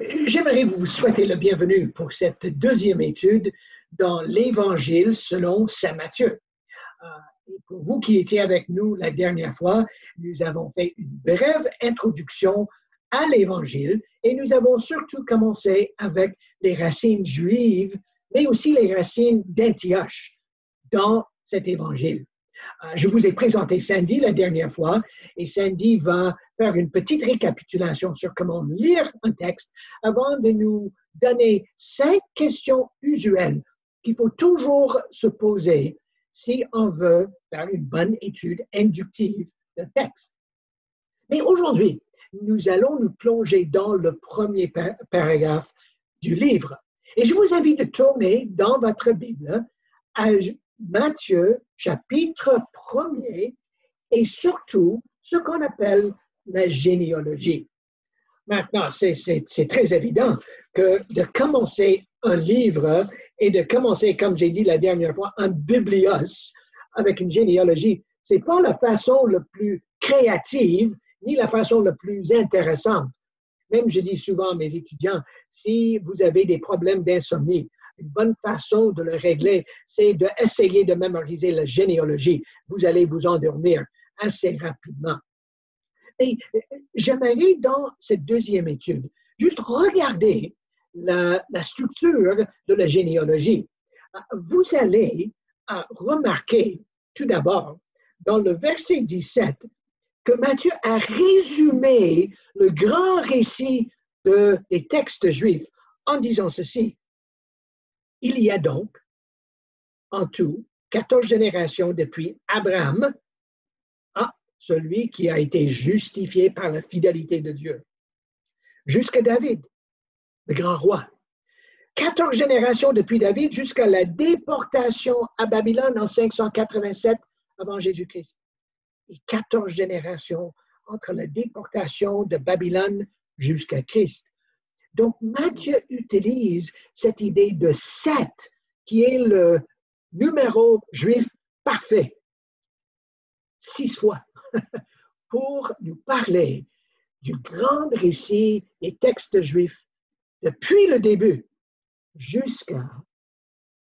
J'aimerais vous souhaiter le bienvenu pour cette deuxième étude dans l'Évangile selon Saint Matthieu. Et pour vous qui étiez avec nous la dernière fois, nous avons fait une brève introduction à l'Évangile et nous avons surtout commencé avec les racines juives, mais aussi les racines d'Antioche dans cet Évangile. Je vous ai présenté Sandy la dernière fois et Sandy va faire une petite récapitulation sur comment lire un texte avant de nous donner 5 questions usuelles qu'il faut toujours se poser si on veut faire une bonne étude inductive d'un texte. Mais aujourd'hui, nous allons nous plonger dans le premier paragraphe du livre. Et je vous invite de tourner dans votre Bible à Matthieu, chapitre 1er, et surtout ce qu'on appelle la généalogie. Maintenant, c'est très évident que de commencer un livre et de commencer, comme j'ai dit la dernière fois, un biblios avec une généalogie, ce n'est pas la façon la plus créative ni la façon la plus intéressante. Même je dis souvent à mes étudiants, si vous avez des problèmes d'insomnie, une bonne façon de le régler, c'est d'essayer de mémoriser la généalogie. Vous allez vous endormir assez rapidement. Et j'aimerais, dans cette deuxième étude, juste regarder la structure de la généalogie. Vous allez remarquer, tout d'abord, dans le verset 17, que Matthieu a résumé le grand récit des textes juifs en disant ceci. Il y a donc, en tout, 14 générations depuis Abraham, celui qui a été justifié par la fidélité de Dieu, jusqu'à David, le grand roi. 14 générations depuis David jusqu'à la déportation à Babylone en 587 avant Jésus-Christ. Et 14 générations entre la déportation de Babylone jusqu'à Christ. Donc, Matthieu utilise cette idée de 7, qui est le numéro juif parfait, 6 fois, pour nous parler du grand récit des textes juifs depuis le début jusqu'à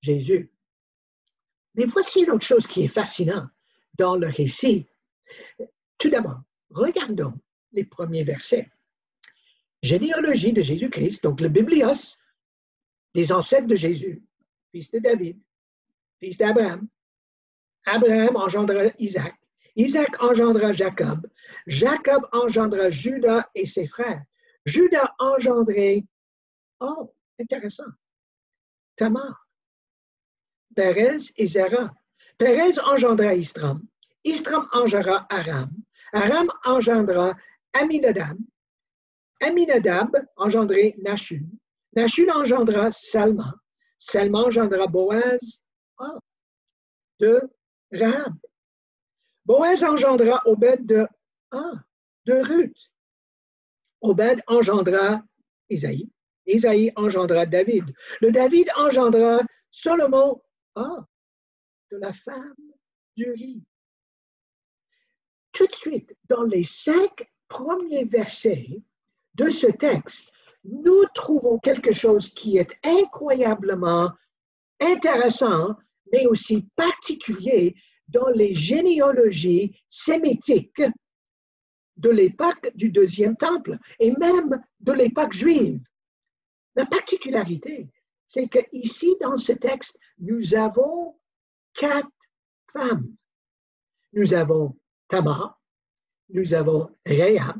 Jésus. Mais voici une autre chose qui est fascinante dans le récit. Tout d'abord, regardons les premiers versets. Généalogie de Jésus-Christ, donc le biblios des ancêtres de Jésus, fils de David, fils d'Abraham. Abraham engendra Isaac. Isaac engendra Jacob. Jacob engendra Judas et ses frères. Judas engendrait, intéressant, Tamar, Pérez et Zéra. Pérez engendra Istram. Istram engendra Aram. Aram engendra Aminadab. Aminadab engendrait Nachun. Nachun engendra Salma. Salma engendra Boaz de Rahab. Boaz engendra Obed de Ruth. Obed engendra Isaïe. Isaïe engendra David. Le David engendra Salomon de la femme d'Uri. Tout de suite, dans les 5 premiers versets de ce texte, nous trouvons quelque chose qui est incroyablement intéressant, mais aussi particulier dans les généalogies sémitiques de l'époque du Deuxième Temple et même de l'époque juive. La particularité, c'est qu'ici, dans ce texte, nous avons 4 femmes. Nous avons Tamar, nous avons Rahab,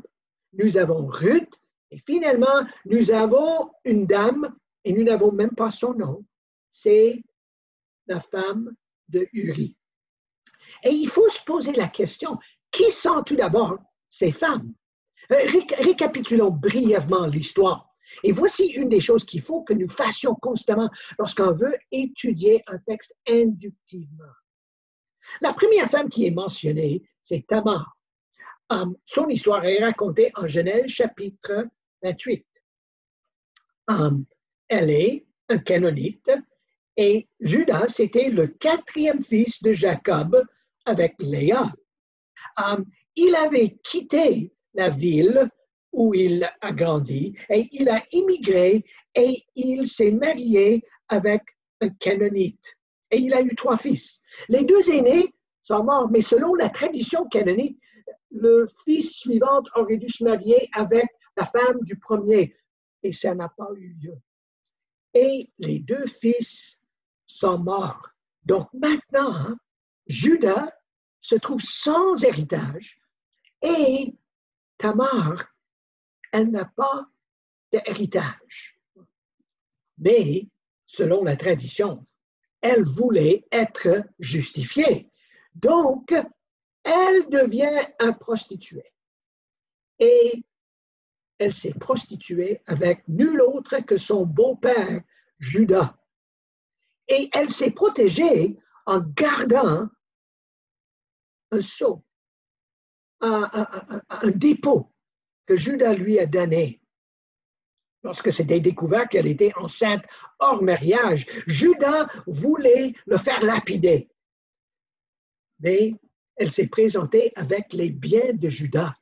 nous avons Ruth, et finalement, nous avons une dame, et nous n'avons même pas son nom, c'est la femme de Uri. Et il faut se poser la question, qui sont tout d'abord ces femmes? Récapitulons brièvement l'histoire. Et voici une des choses qu'il faut que nous fassions constamment lorsqu'on veut étudier un texte inductivement. La première femme qui est mentionnée, c'est Tamar. Son histoire est racontée en Genèse chapitre 28. Elle est un Canaanite et Judas, c'était le 4e fils de Jacob avec Léa. Il avait quitté la ville où il a grandi et il a immigré et il s'est marié avec un Canaanite. Et il a eu 3 fils. Les 2 aînés sont morts, mais selon la tradition canonique, le fils suivant aurait dû se marier avec la femme du premier. Et ça n'a pas eu lieu. Et les 2 fils sont morts. Donc maintenant, Judas se trouve sans héritage et Tamar, elle n'a pas d'héritage. Mais, selon la tradition, elle voulait être justifiée. Donc, elle devient une prostituée. Et elle s'est prostituée avec nul autre que son beau-père, Judas. Et elle s'est protégée en gardant un sceau, un dépôt que Judas lui a donné. Lorsque c'était découvert qu'elle était enceinte hors mariage, Judas voulait le faire lapider. Mais elle s'est présentée avec les biens de Judas.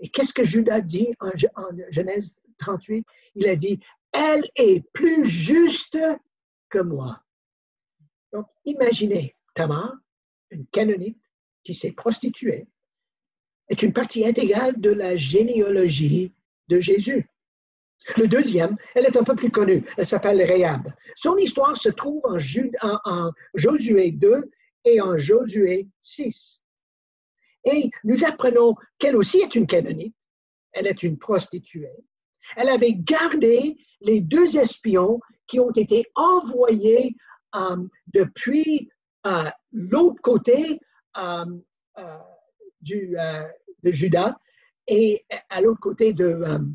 Et qu'est-ce que Judas dit en Genèse 38? Il a dit, « Elle est plus juste que moi. » Donc, imaginez, Tamar, une Canaanite qui s'est prostituée, est une partie intégrale de la généalogie de Jésus. Le deuxième, elle est un peu plus connue, elle s'appelle Rahab. Son histoire se trouve en Josué 2 et en Josué 6. Et nous apprenons qu'elle aussi est une Canaanite, elle est une prostituée. Elle avait gardé les 2 espions qui ont été envoyés depuis l'autre côté de Juda et à l'autre côté de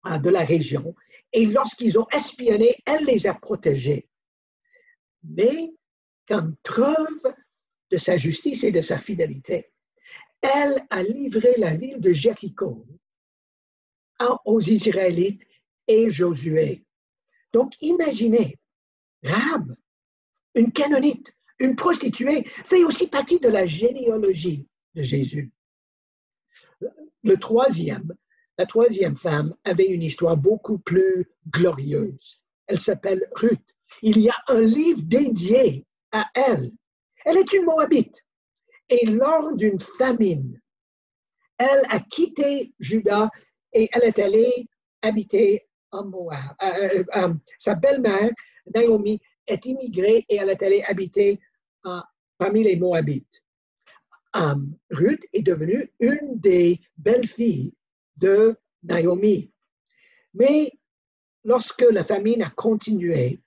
la région. Et lorsqu'ils ont espionné, elle les a protégés. Mais comme preuve de sa justice et de sa fidélité, elle a livré la ville de Jéricho aux Israélites et Josué. Donc, imaginez, Rahab, une Canaanite, une prostituée, fait aussi partie de la généalogie de Jésus. La troisième femme avait une histoire beaucoup plus glorieuse. Elle s'appelle Ruth. Il y a un livre dédié à elle. Elle est une Moabite. Et lors d'une famine, elle a quitté Juda et elle est allée habiter en Moab. Sa belle-mère, Naomi, est immigrée et elle est allée habiter parmi les Moabites. Ruth est devenue une des belles-filles de Naomi. Mais lorsque la famine a continué,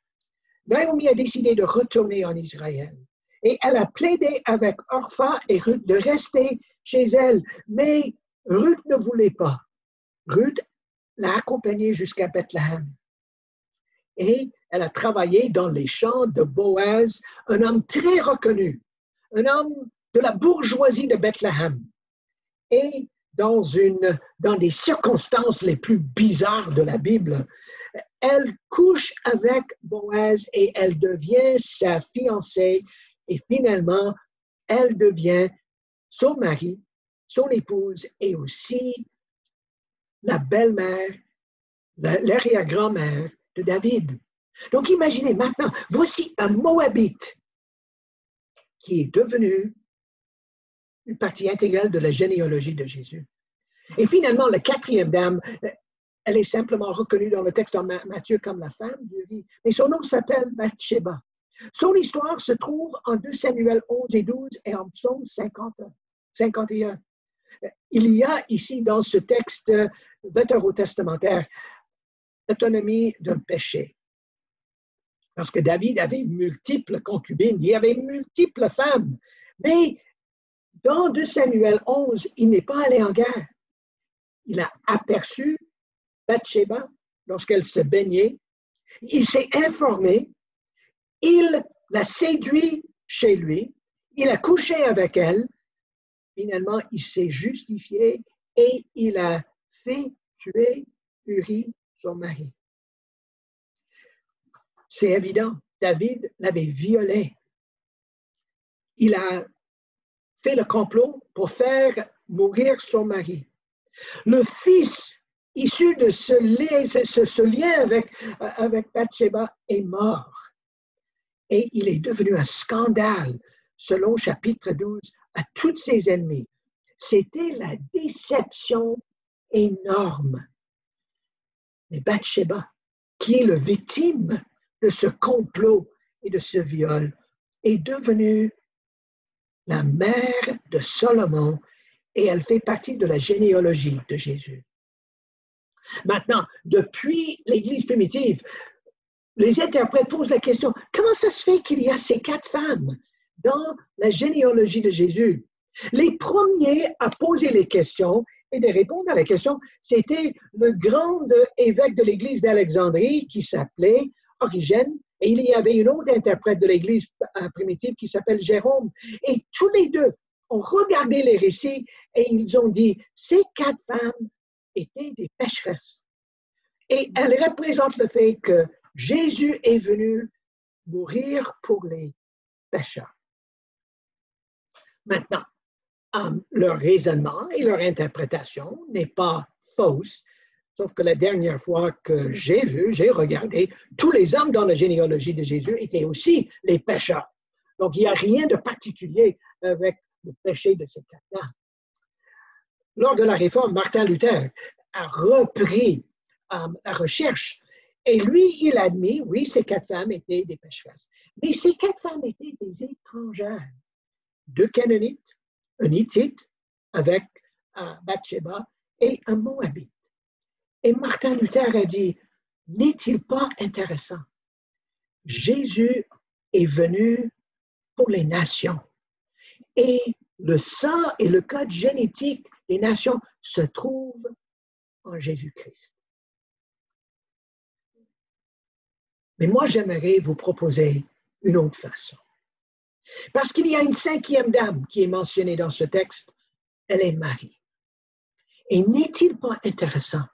Naomi a décidé de retourner en Israël. Et elle a plaidé avec Orpha et Ruth de rester chez elle. Mais Ruth ne voulait pas. Ruth l'a accompagnée jusqu'à Bethléem. Et elle a travaillé dans les champs de Boaz, un homme très reconnu, un homme de la bourgeoisie de Bethléem. Et dans des circonstances les plus bizarres de la Bible, elle couche avec Boaz et elle devient sa fiancée. Et finalement, elle devient son mari, son épouse et aussi la belle-mère, l'arrière-grand-mère de David. Donc imaginez maintenant, voici un Moabite qui est devenu une partie intégrale de la généalogie de Jésus. Et finalement, la 4e dame, elle est simplement reconnue dans le texte de Matthieu comme la femme du riz, mais son nom s'appelle Bathsheba. Son histoire se trouve en 2 Samuel 11 et 12 et en Psaume 51. Il y a ici dans ce texte vétérotestamentaire l'autonomie d'un péché. Parce que David avait multiples concubines, il avait multiples femmes. Mais dans 2 Samuel 11, il n'est pas allé en guerre. Il a aperçu Bathsheba lorsqu'elle se baignait. Il s'est informé. Il l'a séduit chez lui. Il a couché avec elle. Finalement, il s'est justifié et il a fait tuer Uri, son mari. C'est évident, David l'avait violée. Il a fait le complot pour faire mourir son mari. Le fils issu de ce lien avec Bathsheba est mort. Et il est devenu un scandale, selon chapitre 12, à tous ses ennemis. C'était la déception énorme. Mais Bathsheba, qui est la victime de ce complot et de ce viol, est devenue la mère de Salomon et elle fait partie de la généalogie de Jésus. Maintenant, depuis l'Église primitive, les interprètes posent la question, comment ça se fait qu'il y a ces 4 femmes dans la généalogie de Jésus? Les premiers à poser les questions et de répondre à la question, c'était le grand évêque de l'Église d'Alexandrie qui s'appelait Origène, et il y avait une autre interprète de l'Église primitive qui s'appelle Jérôme. Et tous les deux ont regardé les récits et ils ont dit, ces 4 femmes étaient des pécheresses. Et elles représentent le fait que Jésus est venu mourir pour les pécheurs. Maintenant, leur raisonnement et leur interprétation n'est pas fausse, sauf que la dernière fois que j'ai regardé, tous les hommes dans la généalogie de Jésus étaient aussi les pécheurs. Donc, il n'y a rien de particulier avec le péché de ces 4-là. Lors de la Réforme, Martin Luther a repris la recherche. Et lui, il a admis, oui, ces 4 femmes étaient des pécheresses. Mais ces 4 femmes étaient des étrangères, 2 Canaanites, un Hittite avec Bathsheba et un Moabite. Et Martin Luther a dit, n'est-il pas intéressant? Jésus est venu pour les nations. Et le sang et le code génétique des nations se trouvent en Jésus-Christ. Mais moi, j'aimerais vous proposer une autre façon. Parce qu'il y a une 5e dame qui est mentionnée dans ce texte, elle est Marie. Et n'est-il pas intéressant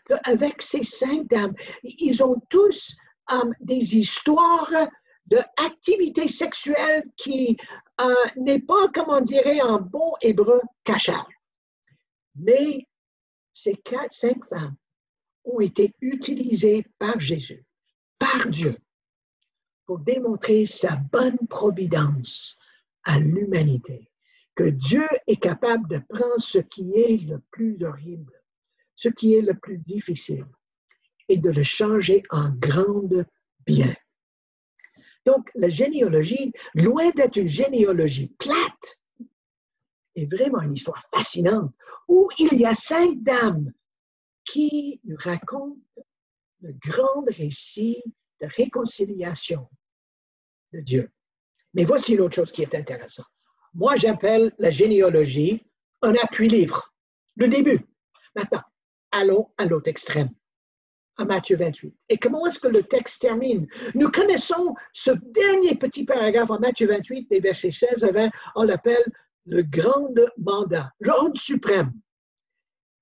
qu'avec ces 5 dames, ils ont tous des histoires d'activités sexuelles qui n'est pas, comme on dirait en bon hébreu, cachère. Mais ces 5 femmes ont été utilisées par Jésus, par Dieu, pour démontrer sa bonne providence à l'humanité, que Dieu est capable de prendre ce qui est le plus horrible, ce qui est le plus difficile, et de le changer en grand bien. Donc, la généalogie, loin d'être une généalogie plate, est vraiment une histoire fascinante, où il y a 5 dames qui nous racontent le grand récit de réconciliation de Dieu. Mais voici une autre chose qui est intéressante. Moi, j'appelle la généalogie un appui-livre, le début. Maintenant, allons à l'autre extrême, à Matthieu 28. Et comment est-ce que le texte termine? Nous connaissons ce dernier petit paragraphe en Matthieu 28, des versets 16 à 20, on l'appelle le grand mandat, l'ordre suprême.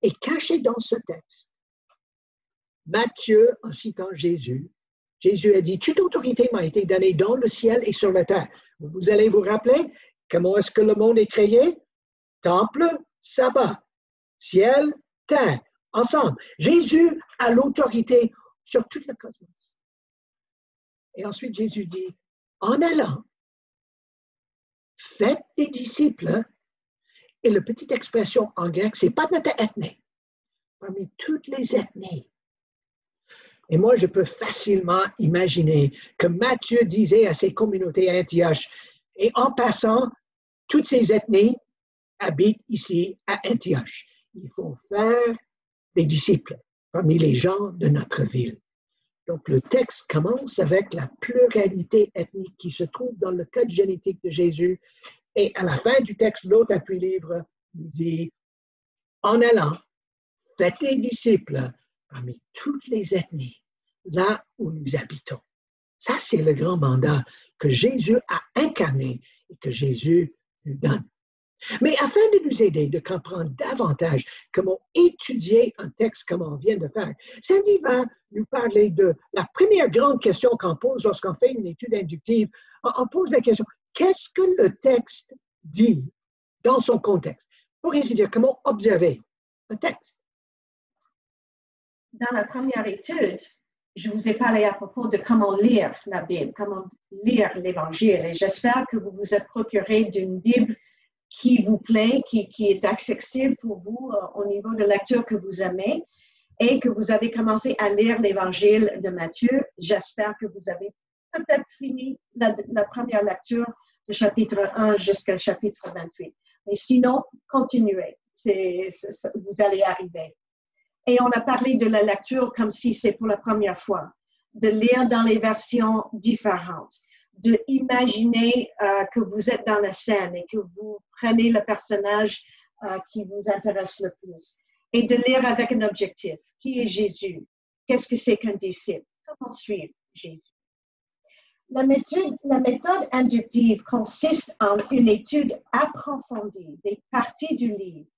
Et caché dans ce texte, Matthieu, en citant Jésus, Jésus a dit, toute autorité m'a été donnée dans le ciel et sur la terre. Vous allez vous rappeler comment est-ce que le monde est créé? Temple, sabbat, ciel, terre, ensemble. Jésus a l'autorité sur tout le cosmos. Et ensuite, Jésus dit, en allant, faites des disciples, et la petite expression en grec, c'est pas notre ethnie, parmi toutes les ethnies. Et moi, je peux facilement imaginer que Matthieu disait à ses communautés à Antioche, et en passant, toutes ces ethnies habitent ici à Antioche. Il faut faire des disciples parmi les gens de notre ville. Donc, le texte commence avec la pluralité ethnique qui se trouve dans le code génétique de Jésus. Et à la fin du texte, l'autre appui-livre nous dit, en allant, faites des disciples parmi toutes les ethnies, là où nous habitons. Ça, c'est le grand mandat que Jésus a incarné et que Jésus nous donne. Mais afin de nous aider de comprendre davantage comment étudier un texte comme on vient de faire, Sandy va nous parler de la première grande question qu'on pose lorsqu'on fait une étude inductive. On pose la question, qu'est-ce que le texte dit dans son contexte? Pour ainsi dire, comment observer le texte. Dans la première étude, je vous ai parlé à propos de comment lire la Bible, comment lire l'Évangile. Et j'espère que vous vous êtes procuré d'une Bible qui vous plaît, qui est accessible pour vous au niveau de lecture que vous aimez et que vous avez commencé à lire l'Évangile de Matthieu. J'espère que vous avez peut-être fini la première lecture du chapitre 1 jusqu'au chapitre 28. Mais sinon, continuez. Vous allez arriver. Et on a parlé de la lecture comme si c'est pour la première fois, de lire dans les versions différentes, de imaginer que vous êtes dans la scène et que vous prenez le personnage qui vous intéresse le plus, et de lire avec un objectif. Qui est Jésus? Qu'est-ce que c'est qu'un disciple? Comment suivre Jésus? La méthode inductive consiste en une étude approfondie des parties du livre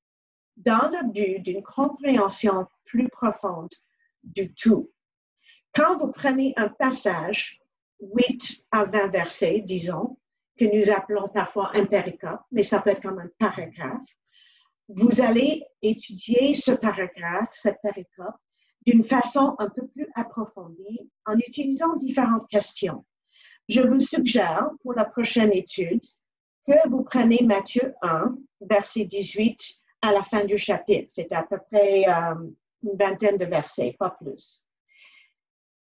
dans le but d'une compréhension plus profonde du tout. Quand vous prenez un passage, 8 à 20 versets, disons, que nous appelons parfois un péricope, mais ça peut être comme un paragraphe, vous allez étudier ce paragraphe, cette péricope, d'une façon un peu plus approfondie en utilisant différentes questions. Je vous suggère pour la prochaine étude que vous preniez Matthieu 1, verset 18 à la fin du chapitre. C'est à peu près une vingtaine de versets, pas plus.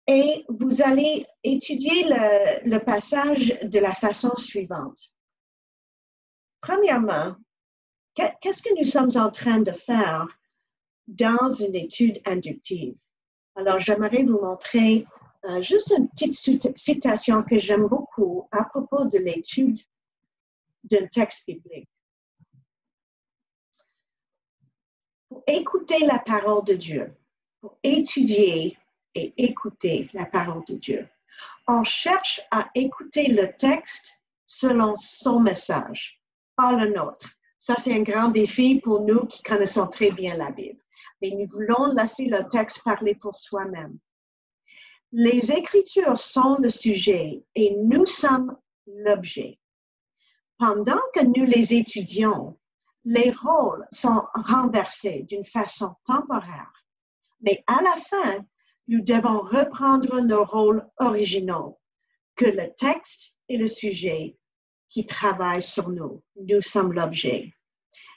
Et vous allez étudier le passage de la façon suivante. Premièrement, qu'est-ce que nous sommes en train de faire dans une étude inductive? Alors, j'aimerais vous montrer juste une petite citation que j'aime beaucoup à propos de l'étude d'un texte biblique. Pour écouter la parole de Dieu, pour étudier et écouter la parole de Dieu, on cherche à écouter le texte selon son message, pas le nôtre. Ça, c'est un grand défi pour nous qui connaissons très bien la Bible. Mais nous voulons laisser le texte parler pour soi-même. Les Écritures sont le sujet et nous sommes l'objet. Pendant que nous les étudions, les rôles sont renversés d'une façon temporaire. Mais à la fin, nous devons reprendre nos rôles originaux, que le texte est le sujet qui travaille sur nous. Nous sommes l'objet.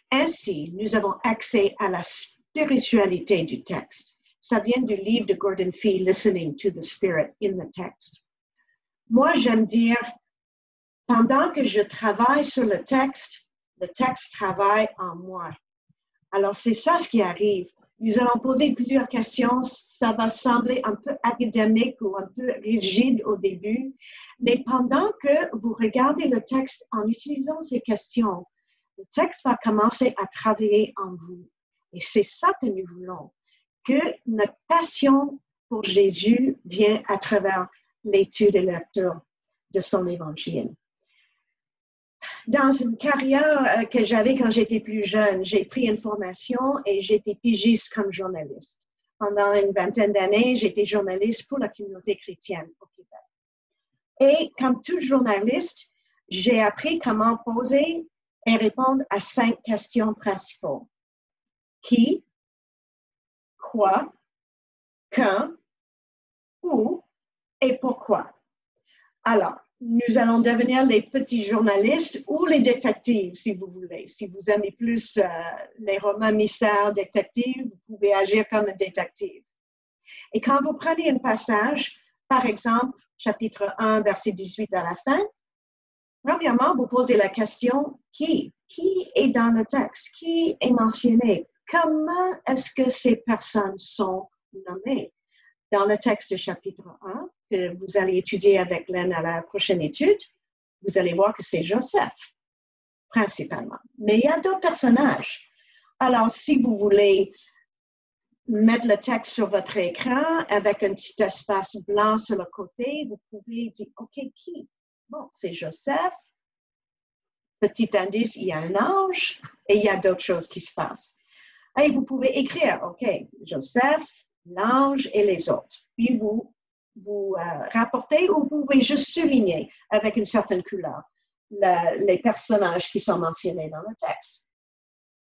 Ainsi, nous avons accès à la spiritualité du texte. Ça vient du livre de Gordon Fee, Listening to the Spirit in the Text. Moi, j'aime dire, pendant que je travaille sur le texte travaille en moi. Alors, c'est ça ce qui arrive. Nous allons poser plusieurs questions. Ça va sembler un peu académique ou un peu rigide au début, mais pendant que vous regardez le texte en utilisant ces questions, le texte va commencer à travailler en vous. Et c'est ça que nous voulons, que notre passion pour Jésus vient à travers l'étude et la lecture de son évangile. Dans une carrière que j'avais quand j'étais plus jeune, j'ai pris une formation et j'étais pigiste comme journaliste. Pendant une vingtaine d'années, j'étais journaliste pour la communauté chrétienne au Québec. Et comme tout journaliste, j'ai appris comment poser et répondre à 5 questions principales. Qui, quoi, quand, où et pourquoi. Alors, nous allons devenir les petits journalistes ou les détectives, si vous voulez. Si vous aimez plus les romans mystères détectives, vous pouvez agir comme un détective. Et quand vous prenez un passage, par exemple, chapitre 1, verset 18 à la fin, premièrement, vous posez la question qui? Qui est dans le texte? Qui est mentionné? Comment est-ce que ces personnes sont nommées? Dans le texte du chapitre 1, que vous allez étudier avec Len à la prochaine étude, vous allez voir que c'est Joseph, principalement. Mais il y a d'autres personnages. Alors, si vous voulez mettre le texte sur votre écran avec un petit espace blanc sur le côté, vous pouvez dire, OK, qui? Bon, c'est Joseph. Petit indice, il y a un ange et il y a d'autres choses qui se passent. Et vous pouvez écrire, OK, Joseph, l'ange et les autres. Puis vous rapportez ou vous pouvez juste souligner avec une certaine couleur les personnages qui sont mentionnés dans le texte.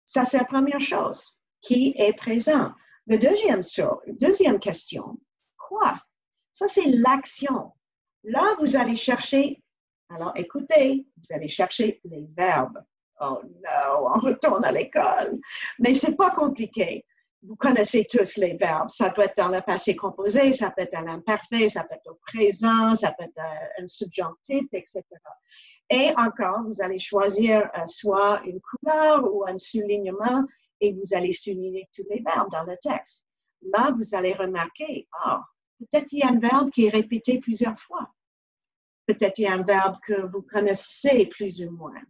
Ça, c'est la première chose. Qui est présent? Deuxième question, quoi? Ça, c'est l'action. Là, vous allez chercher, alors écoutez, vous allez chercher les verbes. Oh non, on retourne à l'école. Mais c'est pas compliqué. Vous connaissez tous les verbes. Ça peut être dans le passé composé, ça peut être à l'imparfait, ça peut être au présent, ça peut être un subjonctif, etc. Et encore, vous allez choisir soit une couleur ou un soulignement et vous allez souligner tous les verbes dans le texte. Là, vous allez remarquer, peut-être il y a un verbe qui est répété plusieurs fois. Peut-être il y a un verbe que vous connaissez plus ou moins.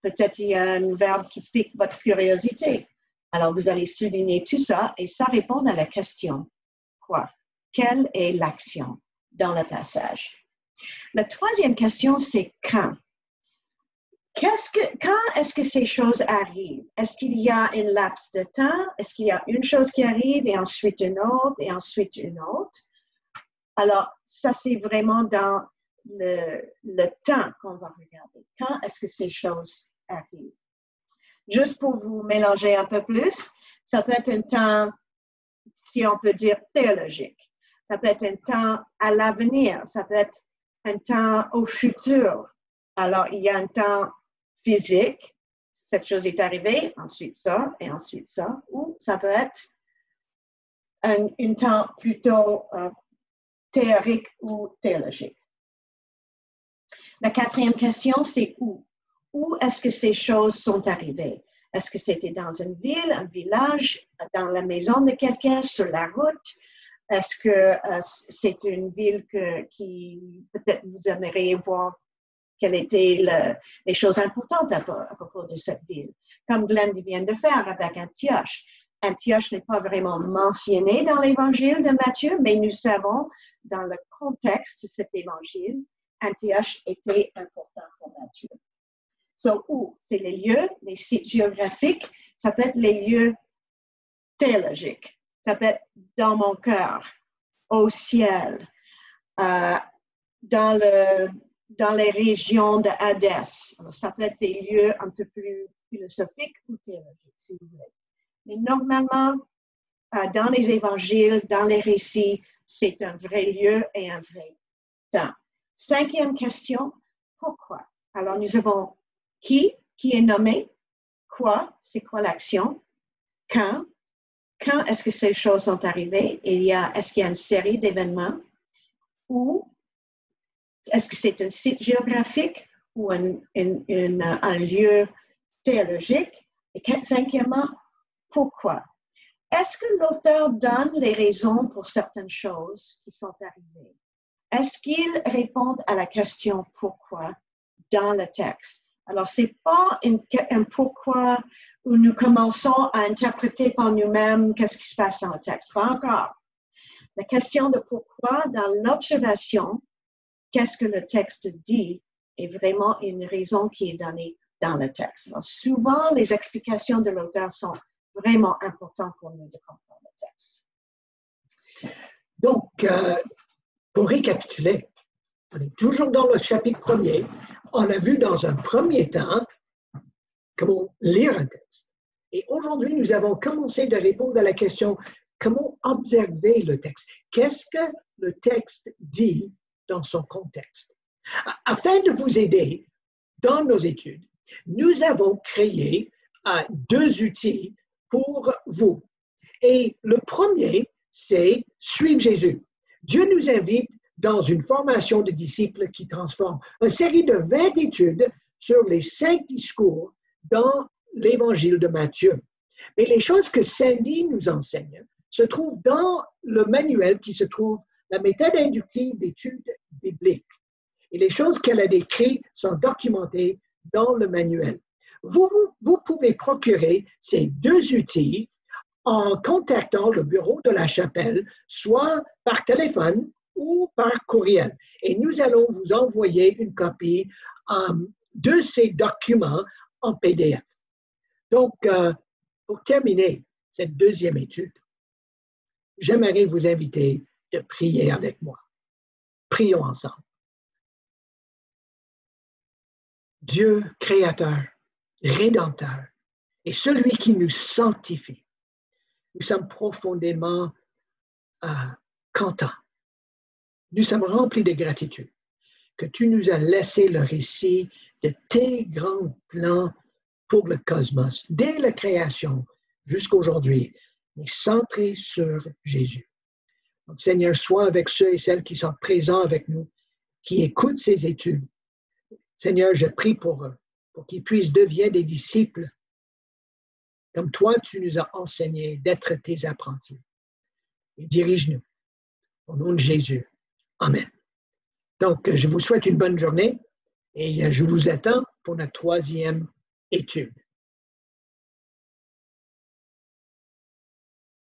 Peut-être il y a un verbe qui pique votre curiosité. Alors, vous allez souligner tout ça et ça répond à la question. Quoi? Quelle est l'action dans le passage? La troisième question, c'est quand? Quand est-ce que ces choses arrivent? Est-ce qu'il y a un laps de temps? Est-ce qu'il y a une chose qui arrive et ensuite une autre et ensuite une autre? Alors, ça, c'est vraiment dans le temps qu'on va regarder. Quand est-ce que ces choses arrivent? Juste pour vous mélanger un peu plus, ça peut être un temps, si on peut dire, théologique. Ça peut être un temps à l'avenir. Ça peut être un temps au futur. Alors, il y a un temps physique. Cette chose est arrivée, ensuite ça, et ensuite ça. Ou ça peut être un temps plutôt théorique ou théologique. La quatrième question, c'est où? Où est-ce que ces choses sont arrivées? Est-ce que c'était dans une ville, un village, dans la maison de quelqu'un, sur la route? Est-ce que c'est une ville qui peut-être vous aimeriez voir quelles étaient les choses importantes à propos de cette ville? Comme Glenn vient de faire avec Antioche. Antioche n'est pas vraiment mentionné dans l'évangile de Matthieu, mais nous savons, dans le contexte de cet évangile, Antioche était important pour Matthieu. So, où? C'est les lieux, les sites géographiques, ça peut être les lieux théologiques, ça peut être dans mon cœur, au ciel, dans les régions de Hadès. Alors, ça peut être des lieux un peu plus philosophiques ou théologiques, si vous voulez. Mais normalement, dans les évangiles, dans les récits, c'est un vrai lieu et un vrai temps. Cinquième question, pourquoi? Alors, nous avons qui est nommé, quoi, c'est quoi l'action, quand est-ce que ces choses sont arrivées, est-ce qu'il y a une série d'événements, ou est-ce que c'est un site géographique ou un lieu théologique, et cinquièmement, pourquoi? Est-ce que l'auteur donne les raisons pour certaines choses qui sont arrivées? Est-ce qu'il répond à la question pourquoi dans le texte? Alors, ce n'est pas un pourquoi où nous commençons à interpréter par nous-mêmes qu'est-ce qui se passe dans le texte. Pas encore. La question de pourquoi dans l'observation, qu'est-ce que le texte dit, est vraiment une raison qui est donnée dans le texte. Alors, souvent, les explications de l'auteur sont vraiment importantes pour nous de comprendre le texte. Donc, pour récapituler, on est toujours dans le chapitre 1er. On a vu dans un premier temps comment lire un texte. Et aujourd'hui, nous avons commencé de répondre à la question comment observer le texte. Qu'est-ce que le texte dit dans son contexte? Afin de vous aider dans nos études, nous avons créé 2 outils pour vous. Et le premier, c'est Suivre Jésus. Dieu nous invite dans une formation de disciples qui transforme une série de 20 études sur les 5 discours dans l'Évangile de Matthieu. Mais les choses que Sandy nous enseigne se trouvent dans le manuel qui se trouve, la méthode inductive d'études bibliques. Et les choses qu'elle a décrites sont documentées dans le manuel. Vous pouvez procurer ces 2 outils en contactant le bureau de la chapelle, soit par téléphone ou par courriel. Et nous allons vous envoyer une copie de ces documents en PDF. Donc, pour terminer cette 2e étude, j'aimerais vous inviter de prier avec moi. Prions ensemble. Dieu créateur, rédempteur, et celui qui nous sanctifie, nous sommes profondément contents. Nous sommes remplis de gratitude que tu nous as laissé le récit de tes grands plans pour le cosmos, dès la création jusqu'à aujourd'hui, mais centré sur Jésus. Donc, Seigneur, sois avec ceux et celles qui sont présents avec nous, qui écoutent ces études. Seigneur, je prie pour eux, pour qu'ils puissent devenir des disciples, comme toi, tu nous as enseigné d'être tes apprentis. Et dirige-nous. Au nom de Jésus. Amen. Donc, je vous souhaite une bonne journée et je vous attends pour notre troisième étude.